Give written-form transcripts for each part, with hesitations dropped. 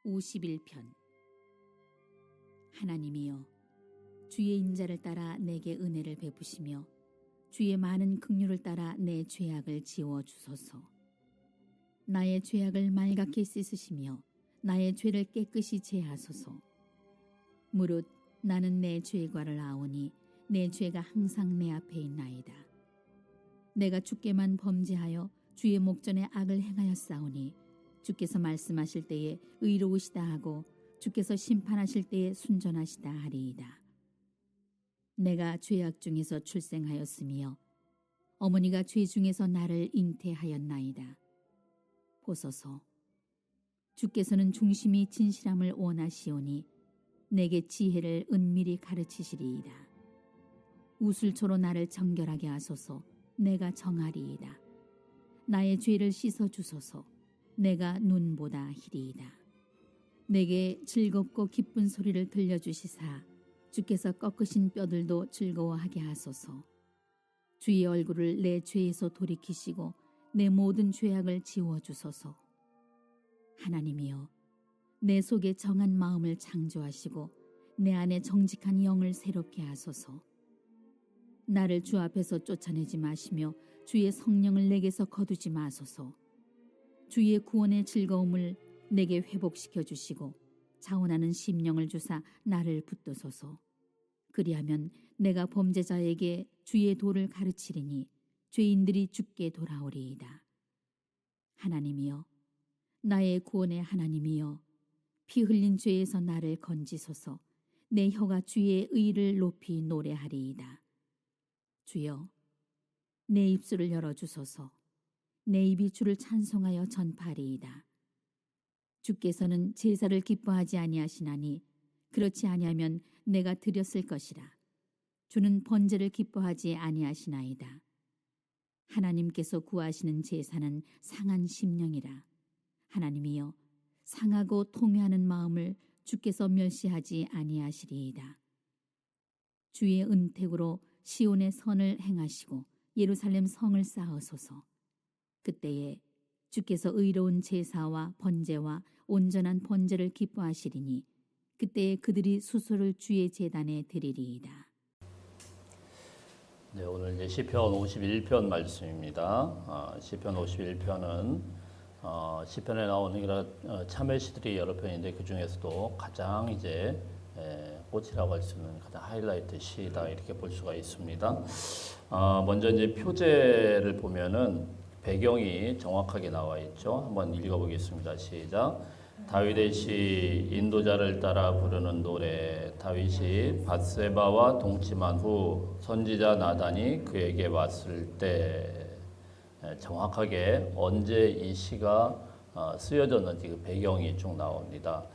51편. 하나님이여, 주의 인자를 따라 내게 은혜를 베푸시며 주의 많은 긍휼을 따라 내 죄악을 지워 주소서. 나의 죄악을 말갛게 씻으시며 나의 죄를 깨끗이 제하소서. 무릇 나는 내 죄과를 아오니 내 죄가 항상 내 앞에 있나이다. 내가 주께만 범죄하여 주의 목전에 악을 행하였사오니 주께서 말씀하실 때에 의로우시다 하고 주께서 심판하실 때에 순전하시다 하리이다. 내가 죄악 중에서 출생하였으며 어머니가 죄 중에서 나를 잉태하였나이다. 보소서, 주께서는 중심이 진실함을 원하시오니 내게 지혜를 은밀히 가르치시리이다. 우슬초로 나를 정결하게 하소서. 내가 정하리이다. 나의 죄를 씻어주소서. 내가 눈보다 희리이다. 내게 즐겁고 기쁜 소리를 들려주시사 주께서 꺾으신 뼈들도 즐거워하게 하소서. 주의 얼굴을 내 죄에서 돌이키시고 내 모든 죄악을 지워주소서. 하나님이여, 내 속에 정한 마음을 창조하시고 내 안에 정직한 영을 새롭게 하소서. 나를 주 앞에서 쫓아내지 마시며 주의 성령을 내게서 거두지 마소서. 주의 구원의 즐거움을 내게 회복시켜 주시고 자원하는 심령을 주사 나를 붙드소서. 그리하면 내가 범죄자에게 주의 도를 가르치리니 죄인들이 주께 돌아오리이다. 하나님이여, 나의 구원의 하나님이여, 피 흘린 죄에서 나를 건지소서. 내 혀가 주의 의를 높이 노래하리이다. 주여, 내 입술을 열어주소서. 내 입이 주를 찬송하여 전파하리이다. 주께서는 제사를 기뻐하지 아니하시나니 그렇지 아니하면 내가 드렸을 것이라. 주는 번제를 기뻐하지 아니하시나이다. 하나님께서 구하시는 제사는 상한 심령이라. 하나님이여, 상하고 통회하는 마음을 주께서 멸시하지 아니하시리이다. 주의 은택으로 시온의 선을 행하시고 예루살렘 성을 쌓으소서. 그때에 주께서 의로운 제사와 번제와 온전한 번제를 기뻐하시리니 그때에 그들이 수소를 주의 제단에 드리리이다. 네, 오늘 이제 시편 51편 말씀입니다. 시편 51편은 시편에 나오는 이런 참회 시들이 여러 편인데 그 중에서도 가장 이제 꽃이라고 할 수 있는 가장 하이라이트 시다 이렇게 볼 수가 있습니다. 먼저 이제 표제를 보면은 배경이 정확하게 나와 있죠. 한번 읽어보겠습니다. 시작. 다윗의 시 인도자를 따라 부르는 노래. 다윗이 밧세바와 동침한 후 선지자 나단이 그에게 왔을 때, 정확하게 언제 이 시가 쓰여졌는지 그 배경이 쭉 나옵니다.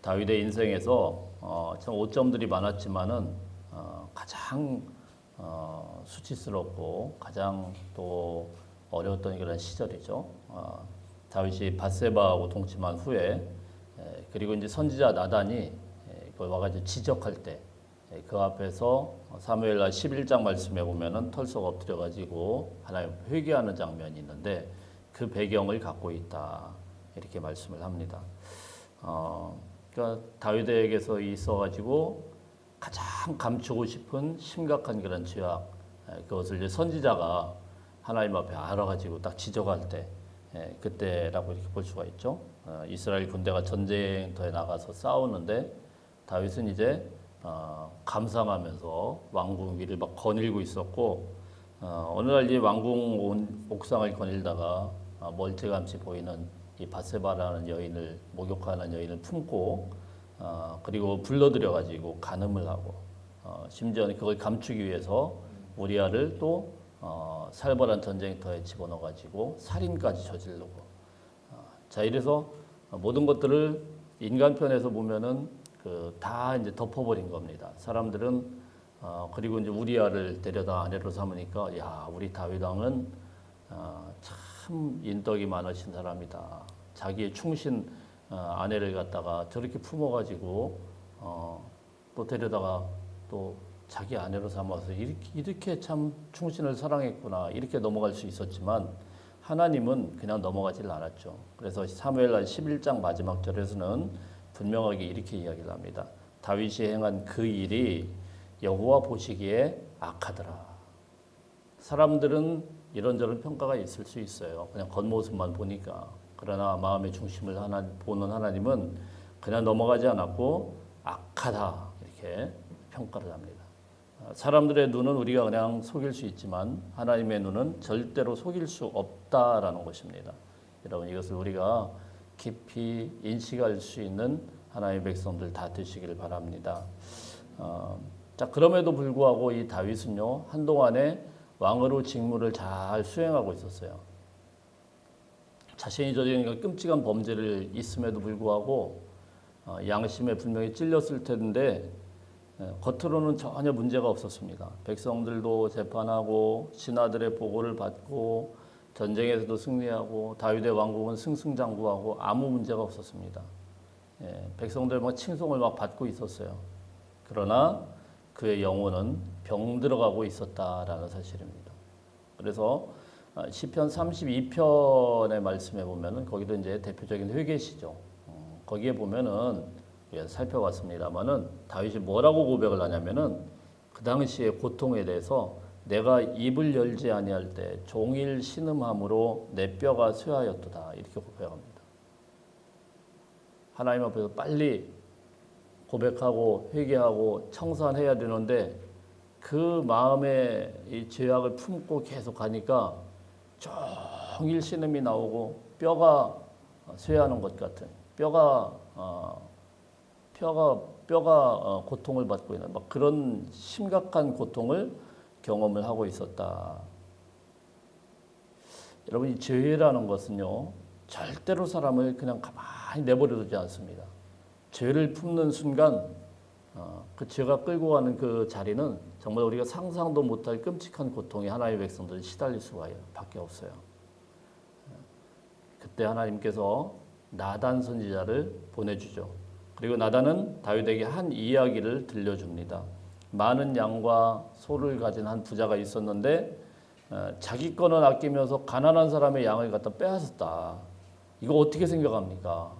다윗의 인생에서 참 오점들이 많았지만은 가장 수치스럽고 가장 또 어려웠던 그런 시절이죠. 다윗이 밧세바하고 동침한 후에 그리고 이제 선지자 나단이 그걸 와가지고 지적할 때 그 앞에서 사무엘하 11장 말씀에 보면은 털썩 엎드려가지고 하나님 회개하는 장면이 있는데 그 배경을 갖고 있다 이렇게 말씀을 합니다. 그러니까 다윗에게서 있어가지고 가장 감추고 싶은 심각한 그런 죄악, 그것을 이제 선지자가 하나님 앞에 알아가지고 딱 지적할 때, 그때라고 이렇게 볼 수가 있죠. 이스라엘 군대가 전쟁터에 나가서 싸우는데 다윗은 이제 감상하면서 왕궁 위를 막 거닐고 있었고, 어느 날 이 왕궁 옥상을 거닐다가 멀찌감치 보이는 이 밧세바라는 여인을 목욕하는 여인을 품고 그리고 불러들여 가지고 간음을 하고 심지어 그걸 감추기 위해서 우리아를 또 살벌한 전쟁터에 집어넣어 가지고 살인까지 저지르고 자 이래서 모든 것들을 인간편에서 보면은 다 이제 덮어버린 겁니다. 사람들은 그리고 이제 우리아를 데려다 아내로 삼으니까 야 우리 다윗 왕은 참 인덕이 많으신 사람이다. 자기의 충신 아내를 갖다가 저렇게 품어가지고 또 데려다가 또 자기 아내로 삼아서 이렇게 참 충신을 사랑했구나 이렇게 넘어갈 수 있었지만 하나님은 그냥 넘어가질 않았죠. 그래서 사무엘하 11장 마지막 절에서는 분명하게 이렇게 이야기를 합니다. 다윗이 행한 그 일이 여호와 보시기에 악하더라. 사람들은 이런저런 평가가 있을 수 있어요. 그냥 겉모습만 보니까. 그러나 마음의 중심을 보는 하나님은 그냥 넘어가지 않았고 악하다 이렇게 평가를 합니다. 사람들의 눈은 우리가 그냥 속일 수 있지만 하나님의 눈은 절대로 속일 수 없다라는 것입니다. 여러분 이것을 우리가 깊이 인식할 수 있는 하나님의 백성들 다 되시기를 바랍니다. 자 그럼에도 불구하고 이 다윗은요 한동안에 왕으로 직무를 잘 수행하고 있었어요. 자신이 저지른 끔찍한 범죄를 있음에도 불구하고 양심에 분명히 찔렸을 텐데 겉으로는 전혀 문제가 없었습니다. 백성들도 재판하고 신하들의 보고를 받고 전쟁에서도 승리하고 다윗의 왕국은 승승장구하고 아무 문제가 없었습니다. 백성들 막 칭송을 막 받고 있었어요. 그러나 그의 영혼은 병들어가고 있었다라는 사실입니다. 그래서 시편 32편의 말씀에 보면은 거기도 이제 대표적인 회개시죠. 거기에 보면은 살펴봤습니다만은 다윗이 뭐라고 고백을 하냐면은 그 당시의 고통에 대해서 내가 입을 열지 아니할 때 종일 신음함으로 내 뼈가 쇠하였도다 이렇게 고백합니다. 하나님 앞에서 빨리 고백하고 회개하고 청산해야 되는데 그 마음에 이 죄악을 품고 계속 가니까 종일 신음이 나오고 뼈가 쇠하는 것 같은 뼈가 고통을 받고 있는 막 그런 심각한 고통을 경험을 하고 있었다. 여러분 이 죄라는 것은요 절대로 사람을 그냥 가만히 내버려두지 않습니다. 죄를 품는 순간 그 죄가 끌고 가는 그 자리는 정말 우리가 상상도 못할 끔찍한 고통에 하나님의 백성들이 시달릴 수밖에 없어요. 그때 하나님께서 나단 선지자를 보내주죠. 그리고 나단은 다윗에게 한 이야기를 들려줍니다. 많은 양과 소를 가진 한 부자가 있었는데 자기 거는 아끼면서 가난한 사람의 양을 갖다 빼앗았다. 이거 어떻게 생각합니까?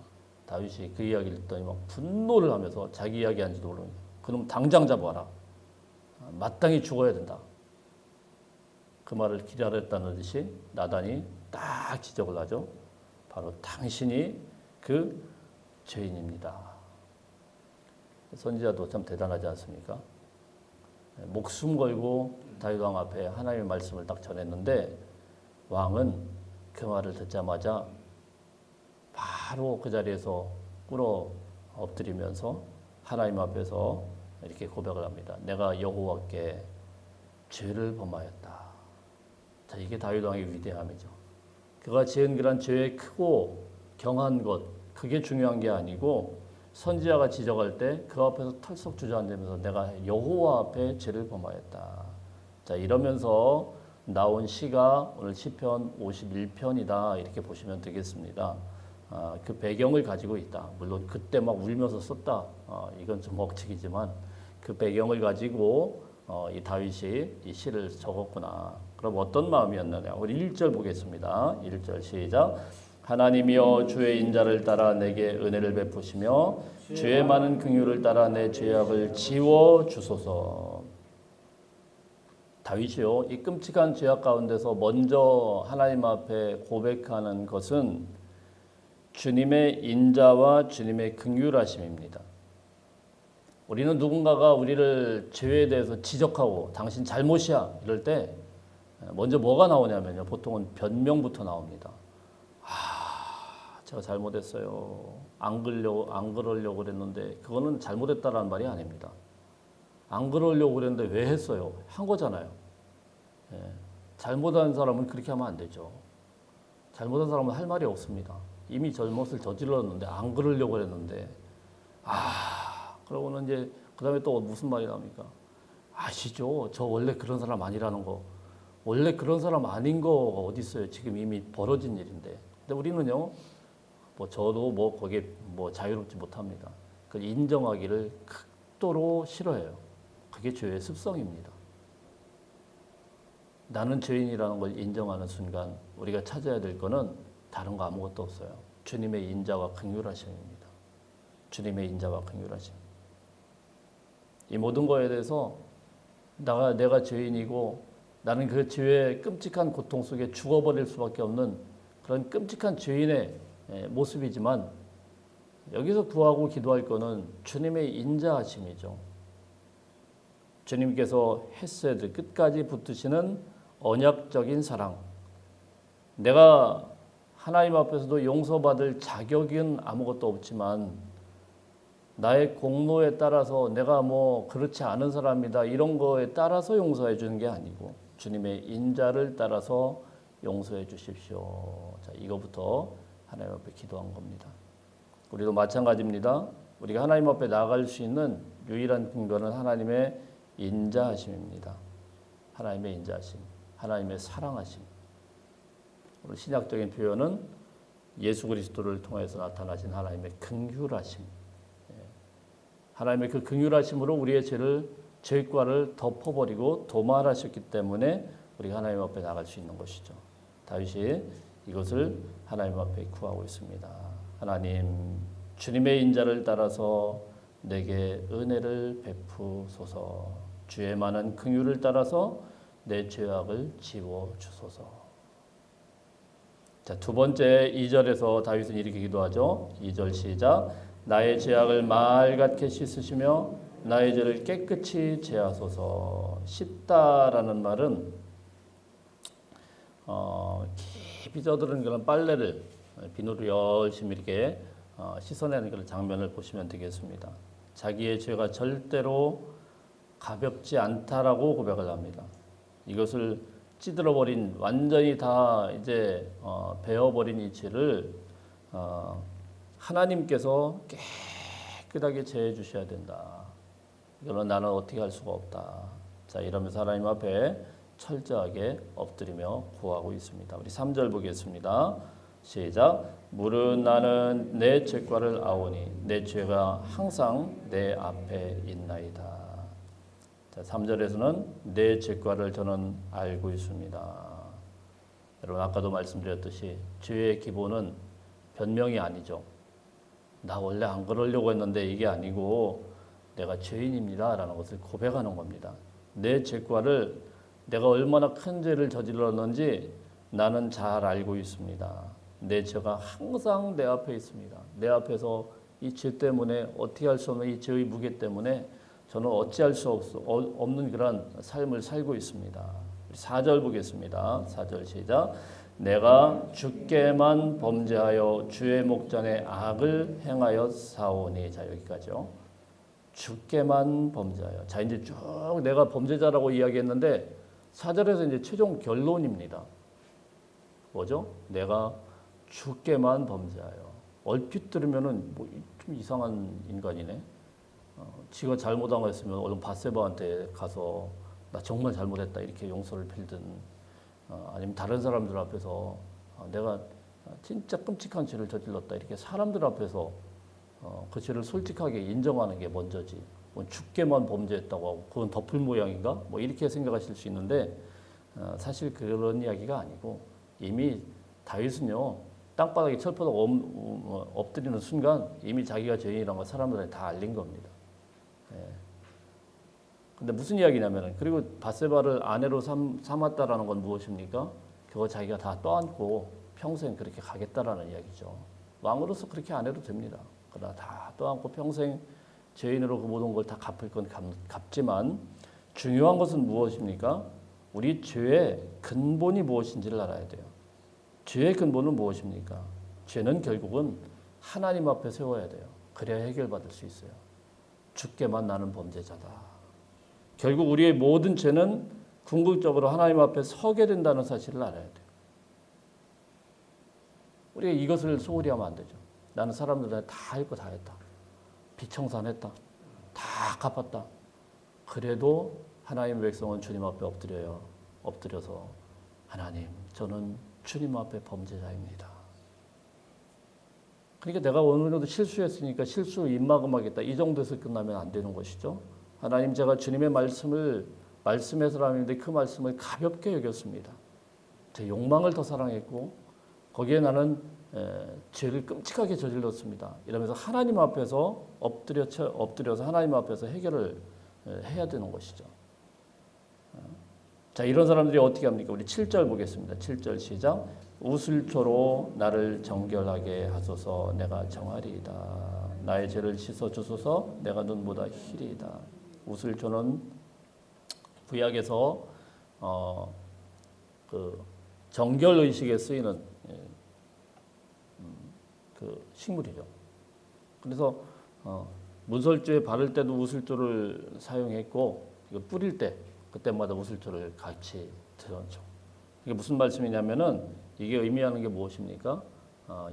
다윗이 그 이야기를 듣더니 막 분노를 하면서 자기 이야기 한지도 모르는 그놈 당장 잡아라. 마땅히 죽어야 된다. 그 말을 기다렸다는 듯이 나단이 딱 지적을 하죠. 바로 당신이 그 죄인입니다. 선지자도 참 대단하지 않습니까? 목숨 걸고 다윗 왕 앞에 하나님의 말씀을 딱 전했는데 왕은 그 말을 듣자마자 바로 그 자리에서 꿇어 엎드리면서 하나님 앞에서 이렇게 고백을 합니다. 내가 여호와께 죄를 범하였다. 자, 이게 다윗 왕의 위대함이죠. 그가 지은 그런 죄의 크고 경한 것, 그게 중요한 게 아니고 선지자가 지적할 때 그 앞에서 털썩 주저앉으면서 내가 여호와 앞에 죄를 범하였다. 자, 이러면서 나온 시가 오늘 시편 51편이다 이렇게 보시면 되겠습니다. 그 배경을 가지고 있다. 물론 그때 막 울면서 썼다. 이건 좀 억측이지만 그 배경을 가지고 이 다윗이 이 시를 적었구나. 그럼 어떤 마음이었느냐? 우리 1절 보겠습니다. 1절 시작. 하나님이여 주의 인자를 따라 내게 은혜를 베푸시며 주의 많은 긍휼을 따라 내 죄악을 지워 주소서. 다윗이요 이 끔찍한 죄악 가운데서 먼저 하나님 앞에 고백하는 것은 주님의 인자와 주님의 긍휼하심입니다. 우리는 누군가가 우리를 죄에 대해서 지적하고 당신 잘못이야 이럴 때 먼저 뭐가 나오냐면요 보통은 변명부터 나옵니다. 제가 잘못했어요. 안 그러려고 그랬는데 그거는 잘못했다라는 말이 아닙니다. 안 그러려고 그랬는데 왜 했어요? 한 거잖아요. 잘못한 사람은 그렇게 하면 안 되죠. 잘못한 사람은 할 말이 없습니다. 이미 잘못을 저질렀는데 안 그러려고 그랬는데 그러고는 이제 그 다음에 또 무슨 말이 나옵니까? 아시죠? 저 원래 그런 사람 아니라는 거. 원래 그런 사람 아닌 거가 어디 있어요? 지금 이미 벌어진 일인데. 근데 우리는요. 저도 거기에 자유롭지 못합니다. 그걸 인정하기를 극도로 싫어해요. 그게 죄의 습성입니다. 나는 죄인이라는 걸 인정하는 순간 우리가 찾아야 될 거는 다른 거 아무것도 없어요. 주님의 인자와 긍휼하심입니다. 주님의 인자와 긍휼하심. 이 모든 거에 대해서 내가 죄인이고 나는 그 죄의 끔찍한 고통 속에 죽어버릴 수밖에 없는 그런 끔찍한 죄인의 모습이지만 여기서 구하고 기도할 거는 주님의 인자하심이죠. 주님께서 헤세드 끝까지 붙드시는 언약적인 사랑. 내가 하나님 앞에서도 용서받을 자격은 아무것도 없지만 나의 공로에 따라서 내가 뭐 그렇지 않은 사람이다 이런 거에 따라서 용서해 주는 게 아니고 주님의 인자를 따라서 용서해 주십시오. 자, 이거부터 하나님 앞에 기도한 겁니다. 우리도 마찬가지입니다. 우리가 하나님 앞에 나아갈 수 있는 유일한 근거는 하나님의 인자하심입니다. 하나님의 인자하심, 하나님의 사랑하심. 오늘 신약적인 표현은 예수 그리스도를 통해서 나타나신 하나님의 긍휼하심. 하나님의 그 긍휼하심으로 우리의 죄과를 덮어버리고 도말하셨기 때문에 우리가 하나님 앞에 나갈 수 있는 것이죠. 다윗이 이것을 하나님 앞에 구하고 있습니다. 하나님, 주님의 인자를 따라서 내게 은혜를 베푸소서. 주의 많은 긍휼을 따라서 내 죄악을 지워 주소서. 자, 두 번째 2절에서 다윗은 이렇게 기도하죠. 2절 시작. 나의 죄악을 말같게 씻으시며 나의 죄를 깨끗이 제하소서. 씻다라는 말은 깊이 젖어든 그런 빨래를 비누로 열심히 이렇게 씻어내는 그런 장면을 보시면 되겠습니다. 자기의 죄가 절대로 가볍지 않다라고 고백을 합니다. 이것을 찌들어버린 완전히 다 이제 베어버린 이 죄를 하나님께서 깨끗하게 제해 주셔야 된다. 이거는 나는 어떻게 할 수가 없다. 자, 이러면서 하나님 앞에 철저하게 엎드리며 구하고 있습니다. 우리 3절 보겠습니다. 시작. 무릇 나는 내 죄과를 아오니 내 죄가 항상 내 앞에 있나이다. 자, 3절에서는 내 죄과를 저는 알고 있습니다. 여러분 아까도 말씀드렸듯이 죄의 기본은 변명이 아니죠. 나 원래 안 그러려고 했는데 이게 아니고 내가 죄인입니다 라는 것을 고백하는 겁니다. 내 죄과를 내가 얼마나 큰 죄를 저질렀는지 나는 잘 알고 있습니다. 내 죄가 항상 내 앞에 있습니다. 내 앞에서 이 죄 때문에 어떻게 할 수 없는 이 죄의 무게 때문에 저는 어찌할 수 없는 그런 삶을 살고 있습니다. 4절 보겠습니다. 4절 시작. 내가 주께만 범죄하여 주의 목전에 악을 행하여 사오니. 자, 여기까지요. 주께만 범죄하여. 자, 이제 쭉 내가 범죄자라고 이야기했는데 4절에서 이제 최종 결론입니다. 뭐죠? 내가 주께만 범죄하여. 얼핏 들으면은 뭐 좀 이상한 인간이네. 지가 잘못한 거 했으면 얼른 밧세바한테 가서 나 정말 잘못했다 이렇게 용서를 빌든 아니면 다른 사람들 앞에서 내가 진짜 끔찍한 죄를 저질렀다 이렇게 사람들 앞에서 그 죄를 솔직하게 인정하는 게 먼저지. 뭐 주께만 범죄했다고 하고 그건 덮을 모양인가? 뭐 이렇게 생각하실 수 있는데 사실 그런 이야기가 아니고 이미 다윗은요 땅바닥에 철퍼덕 엎드리는 순간 이미 자기가 죄인이라는 걸 사람들한테 다 알린 겁니다. 근데 무슨 이야기냐면은 그리고 밧세바를 아내로 삼았다라는 건 무엇입니까? 그거 자기가 다 떠안고 평생 그렇게 가겠다라는 이야기죠. 왕으로서 그렇게 안 해도 됩니다. 그러나 다 떠안고 평생 죄인으로 그 모든 걸 다 갚을 건 갚지만 중요한 것은 무엇입니까? 우리 죄의 근본이 무엇인지를 알아야 돼요. 죄의 근본은 무엇입니까? 죄는 결국은 하나님 앞에 세워야 돼요. 그래야 해결받을 수 있어요. 주께만 나는 범죄자다. 결국 우리의 모든 죄는 궁극적으로 하나님 앞에 서게 된다는 사실을 알아야 돼요. 우리가 이것을 소홀히 하면 안 되죠. 나는 사람들한테 다 할 거 다 했다. 비청산했다. 다 갚았다. 그래도 하나님의 백성은 주님 앞에 엎드려서 하나님, 저는 주님 앞에 범죄자입니다. 그러니까 내가 어느 정도 실수했으니까 실수 입막음하겠다. 이 정도에서 끝나면 안 되는 것이죠. 하나님, 제가 주님의 말씀에서라는데 그 말씀을 가볍게 여겼습니다. 제 욕망을 더 사랑했고 거기에 나는 죄를 끔찍하게 저질렀습니다. 이러면서 하나님 앞에서 엎드려서 하나님 앞에서 해결을 해야 되는 것이죠. 자, 이런 사람들이 어떻게 합니까? 우리 7절 보겠습니다. 7절 시작. 우슬초로 나를 정결하게 하소서. 내가 정하리이다. 나의 죄를 씻어 주소서. 내가 눈보다 희리이다. 우슬초는 구약에서 그 정결 의식에 쓰이는 그 식물이죠. 그래서 문설주에 바를 때도 우슬초를 사용했고, 이거 뿌릴 때 그때마다 우슬초를 같이 들었죠. 이게 무슨 말씀이냐면은 이게 의미하는 게 무엇입니까?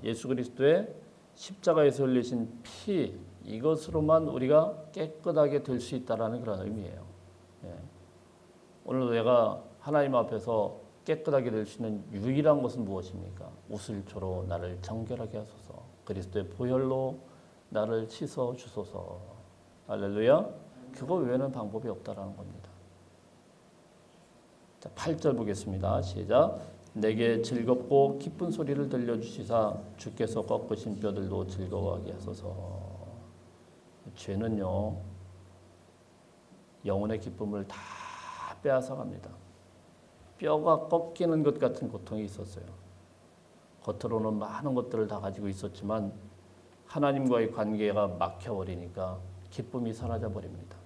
예수 그리스도의 십자가에서 흘리신 피, 이것으로만 우리가 깨끗하게 될 수 있다라는 그런 의미예요. 예. 오늘 내가 하나님 앞에서 깨끗하게 될 수 있는 유일한 것은 무엇입니까? 우슬초로 나를 정결하게 하소서. 그리스도의 보혈로 나를 씻어 주소서. 할렐루야. 그거 외에는 방법이 없다라는 겁니다. 자, 8절 보겠습니다. 시작. 내게 즐겁고 기쁜 소리를 들려주시사 주께서 꺾으신 뼈들도 즐거워하게 하소서. 죄는요, 영혼의 기쁨을 다 빼앗아갑니다. 뼈가 꺾이는 것 같은 고통이 있었어요. 겉으로는 많은 것들을 다 가지고 있었지만 하나님과의 관계가 막혀버리니까 기쁨이 사라져 버립니다.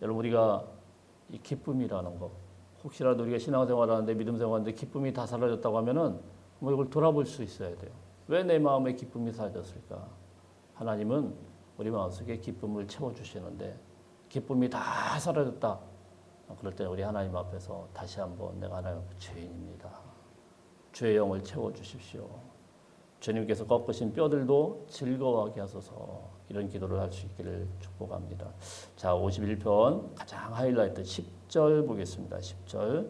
여러분, 우리가 이 기쁨이라는 거, 혹시라도 우리가 신앙생활하는데 믿음 생활하는데 기쁨이 다 사라졌다고 하면은 뭐 이걸 돌아볼 수 있어야 돼요. 왜 내 마음에 기쁨이 사라졌을까? 하나님은 우리 마음속에 기쁨을 채워주시는데 기쁨이 다 사라졌다. 그럴 때 우리 하나님 앞에서 다시 한번 내가 하나님 앞에 죄인입니다. 죄의 영을 채워주십시오. 주님께서 꺾으신 뼈들도 즐거워하게 하소서. 이런 기도를 할 수 있기를 축복합니다. 자, 51편 가장 하이라이트 10절 보겠습니다. 10절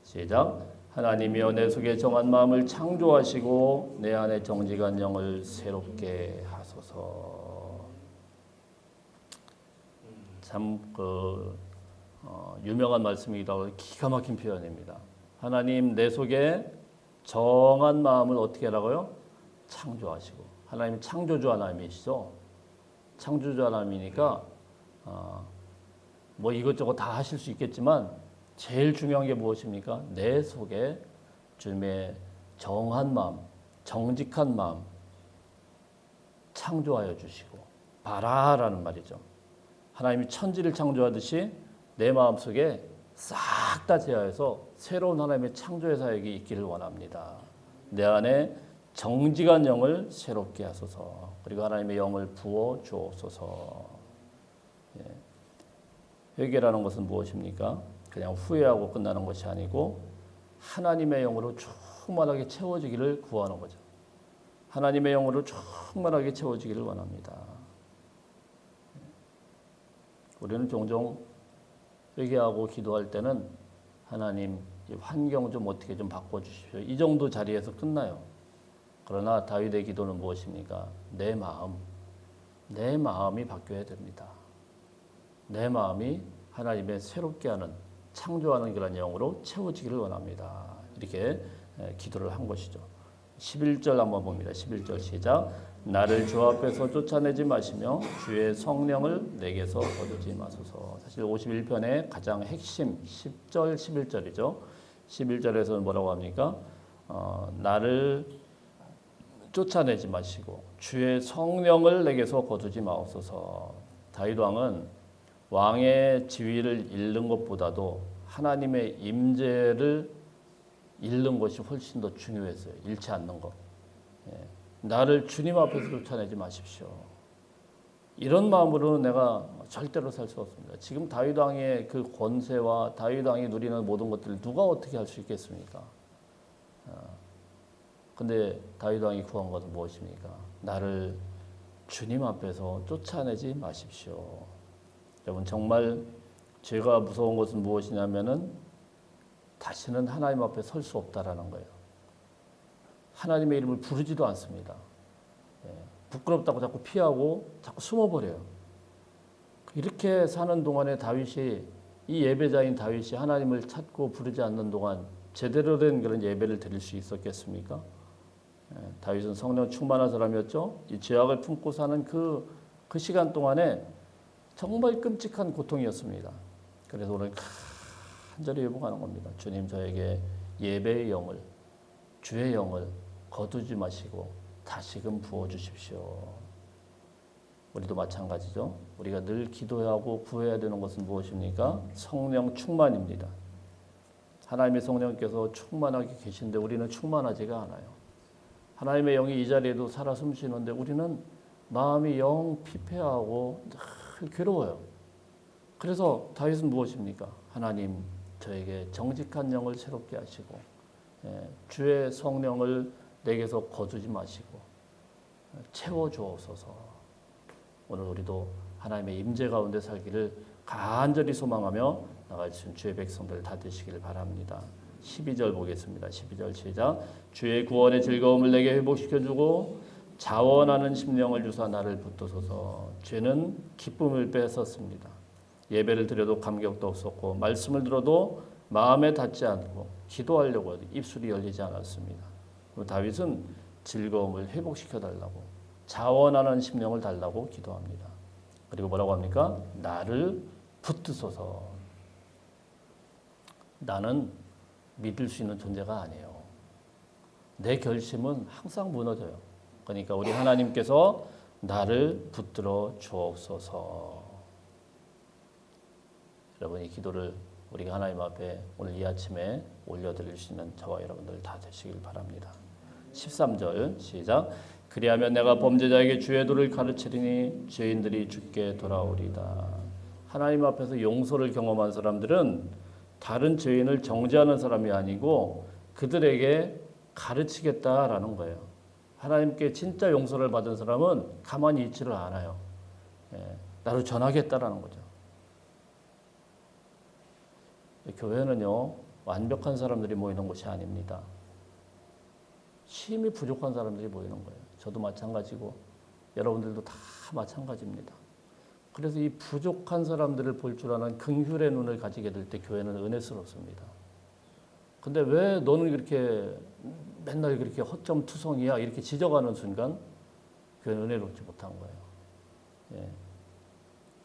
시작. 하나님이여 내 속에 정한 마음을 창조하시고 내 안에 정직한 영을 새롭게 하소서. 참 유명한 말씀이기도 하고 기가 막힌 표현입니다. 하나님 내 속에 정한 마음을 어떻게 하라고요? 창조하시고. 하나님 창조주 하나님이시죠. 창조주 하나님이니까 뭐 이것저것 다 하실 수 있겠지만 제일 중요한 게 무엇입니까? 내 속에 주님의 정한 마음, 정직한 마음 창조하여 주시고 봐라라는 말이죠. 하나님이 천지를 창조하듯이 내 마음속에 싹 다 제하여서 새로운 하나님의 창조의 사역이 있기를 원합니다. 내 안에 정직한 영을 새롭게 하소서. 그리고 하나님의 영을 부어 주옵소서. 예. 회개라는 것은 무엇입니까? 그냥 후회하고 끝나는 것이 아니고 하나님의 영으로 충만하게 채워지기를 구하는 거죠. 하나님의 영으로 충만하게 채워지기를 원합니다. 우리는 종종 회개하고 기도할 때는 하나님 이 환경 좀 어떻게 좀 바꿔주십시오. 이 정도 자리에서 끝나요. 그러나 다윗의 기도는 무엇입니까? 내 마음이 바뀌어야 됩니다. 내 마음이 하나님의 새롭게 하는 창조하는 그런 영으로 채워지기를 원합니다. 이렇게 기도를 한 것이죠. 11절 한번 봅니다. 11절 시작. 나를 주 앞에서 쫓아내지 마시며 주의 성령을 내게서 거두지 마소서. 사실 51편의 가장 핵심 10절 11절이죠. 11절에서는 뭐라고 합니까? 나를 쫓아내지 마시고 주의 성령을 내게서 거두지 마옵소서. 다윗 왕은 왕의 지위를 잃는 것보다도 하나님의 임재를 잃는 것이 훨씬 더 중요했어요. 잃지 않는 것. 나를 주님 앞에서 쫓아내지 마십시오. 이런 마음으로는 내가 절대로 살 수 없습니다. 지금 다윗 왕의 그 권세와 다윗 왕이 누리는 모든 것들을 누가 어떻게 할 수 있겠습니까? 근데 다윗 왕이 구한 것은 무엇입니까? 나를 주님 앞에서 쫓아내지 마십시오. 여러분, 정말 죄가 무서운 것은 무엇이냐면은 다시는 하나님 앞에 설 수 없다라는 거예요. 하나님의 이름을 부르지도 않습니다. 부끄럽다고 자꾸 피하고 자꾸 숨어버려요. 이렇게 사는 동안에 다윗이, 이 예배자인 다윗이 하나님을 찾고 부르지 않는 동안 제대로 된 그런 예배를 드릴 수 있었겠습니까? 다윗은 성령 충만한 사람이었죠. 이 죄악을 품고 사는 그 시간 동안에 정말 끔찍한 고통이었습니다. 그래서 오늘 간절히 회복하는 겁니다. 주님 저에게 예배의 영을, 주의 영을 거두지 마시고 다시금 부어주십시오. 우리도 마찬가지죠. 우리가 늘 기도하고 구해야 되는 것은 무엇입니까? 성령 충만입니다. 하나님의 성령께서 충만하게 계신데 우리는 충만하지가 않아요. 하나님의 영이 이 자리에도 살아 숨쉬는데 우리는 마음이 영 피폐하고 늘 괴로워요. 그래서 다윗은 무엇입니까? 하나님 저에게 정직한 영을 새롭게 하시고 주의 성령을 내게서 거두지 마시고 채워주옵소서. 오늘 우리도 하나님의 임재 가운데 살기를 간절히 소망하며 나갈 수 있는 주의 백성들 다 되시길 바랍니다. 12절 보겠습니다. 12절 시작. 주의 구원의 즐거움을 내게 회복시켜주고 자원하는 심령을 주사 나를 붙드소서. 죄는 기쁨을 뺏었습니다. 예배를 드려도 감격도 없었고 말씀을 들어도 마음에 닿지 않고 기도하려고 해도 입술이 열리지 않았습니다. 다윗은 즐거움을 회복시켜달라고 자원하는 심령을 달라고 기도합니다. 그리고 뭐라고 합니까? 나를 붙드소서. 나는 믿을 수 있는 존재가 아니에요. 내 결심은 항상 무너져요. 그러니까 우리 하나님께서 나를 붙들어 주옵소서. 여러분 이 기도를 우리가 하나님 앞에 오늘 이 아침에 올려드릴 수 있는 저와 여러분들 다 되시길 바랍니다. 13절 시작. 그리하면 내가 범죄자에게 주의 도를 가르치리니 죄인들이 주께 돌아오리다. 하나님 앞에서 용서를 경험한 사람들은 다른 죄인을 정죄하는 사람이 아니고 그들에게 가르치겠다라는 거예요. 하나님께 진짜 용서를 받은 사람은 가만히 있지를 않아요. 나를 전하겠다라는 거죠. 교회는요 완벽한 사람들이 모이는 곳이 아닙니다. 힘이 부족한 사람들이 모이는 거예요. 저도 마찬가지고 여러분들도 다 마찬가지입니다. 그래서 이 부족한 사람들을 볼 줄 아는 긍휼의 눈을 가지게 될 때 교회는 은혜스럽습니다. 근데 왜 너는 그렇게 맨날 그렇게 허점투성이야 이렇게 지적하는 순간 교회는 은혜롭지 못한 거예요.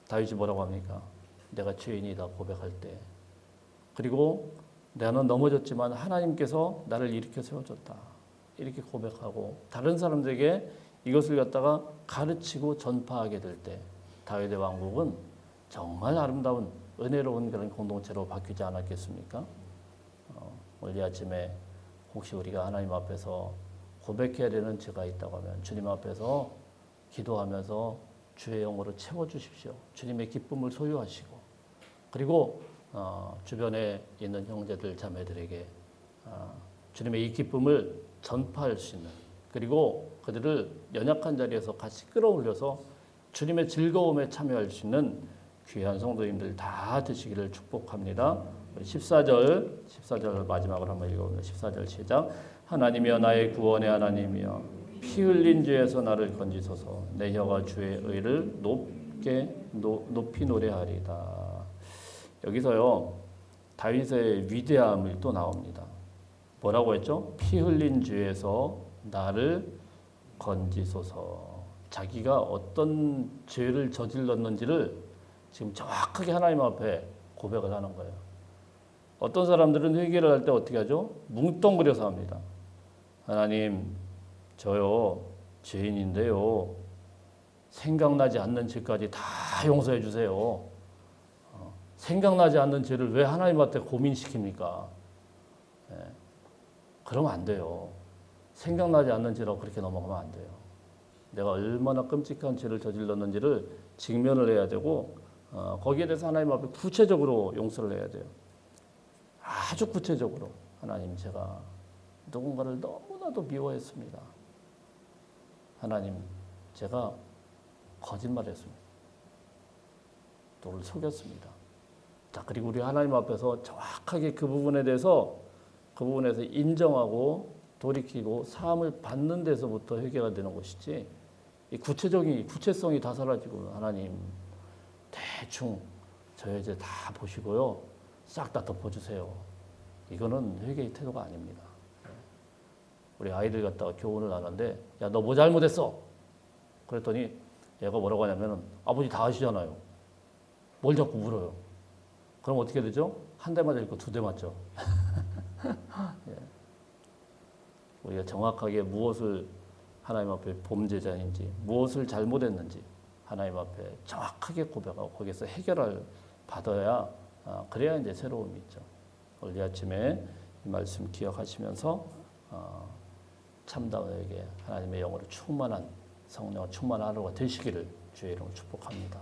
다윗이 뭐라고 합니까? 내가 죄인이다 고백할 때 그리고 나는 넘어졌지만 하나님께서 나를 일으켜 세워줬다. 이렇게 고백하고 다른 사람들에게 이것을 갖다가 가르치고 전파하게 될 때 다윗의 왕국은 정말 아름다운 은혜로운 그런 공동체로 바뀌지 않았겠습니까? 오늘 이 아침에 혹시 우리가 하나님 앞에서 고백해야 되는 죄가 있다고 하면 주님 앞에서 기도하면서 주의 영으로 채워주십시오. 주님의 기쁨을 소유하시고 그리고 주변에 있는 형제들 자매들에게 주님의 이 기쁨을 전파할 수 있는 그리고 그들을 연약한 자리에서 같이 끌어올려서 주님의 즐거움에 참여할 수 있는 귀한 성도님들 다 되시기를 축복합니다. 14절 마지막으로 한번 읽어보면 14절 시작. 하나님이여 나의 구원의 하나님이여 피 흘린 죄에서 나를 건지소서. 내 혀가 주의 의를 높이 노래하리다. 여기서요 다윗의 위대함이 또 나옵니다. 뭐라고 했죠? 피 흘린 죄에서 나를 건지소서. 자기가 어떤 죄를 저질렀는지를 지금 정확하게 하나님 앞에 고백을 하는 거예요. 어떤 사람들은 회개를 할 때 어떻게 하죠? 뭉뚱그려서 합니다. 하나님, 저요 죄인인데요. 생각나지 않는 죄까지 다 용서해 주세요. 생각나지 않는 죄를 왜 하나님 앞에 고민시킵니까? 그러면 안 돼요. 생각나지 않는 죄라고 그렇게 넘어가면 안 돼요. 내가 얼마나 끔찍한 죄를 저질렀는지를 직면을 해야 되고 거기에 대해서 하나님 앞에 구체적으로 용서를 해야 돼요. 아주 구체적으로 하나님 제가 누군가를 너무나도 미워했습니다. 하나님 제가 거짓말했습니다. 너를 속였습니다. 자 그리고 우리 하나님 앞에서 정확하게 그 부분에 대해서 인정하고 돌이키고 사함을 받는 데서부터 회개가 되는 것이지 이 구체성이 다 사라지고 하나님 대충 저의 죄 다 보시고요 싹 다 덮어주세요. 이거는 회개의 태도가 아닙니다. 우리 아이들 갖다가 교훈을 하는데, 야, 너 뭐 잘못했어? 그랬더니 얘가 뭐라고 하냐면은, 아버지 다 아시잖아요. 뭘 자꾸 물어요. 그럼 어떻게 되죠? 한 대 맞을 거 두 대 맞죠. 예. 우리가 정확하게 무엇을 하나님 앞에 범죄자인지, 무엇을 잘못했는지 하나님 앞에 정확하게 고백하고 거기서 해결을 받아야, 그래야 이제 새로움이 있죠. 오늘 이 아침에 이 말씀 기억하시면서 참다운에게 하나님의 영으로 충만한 성령을 충만한 하루가 되시기를 주의 이름으로 축복합니다.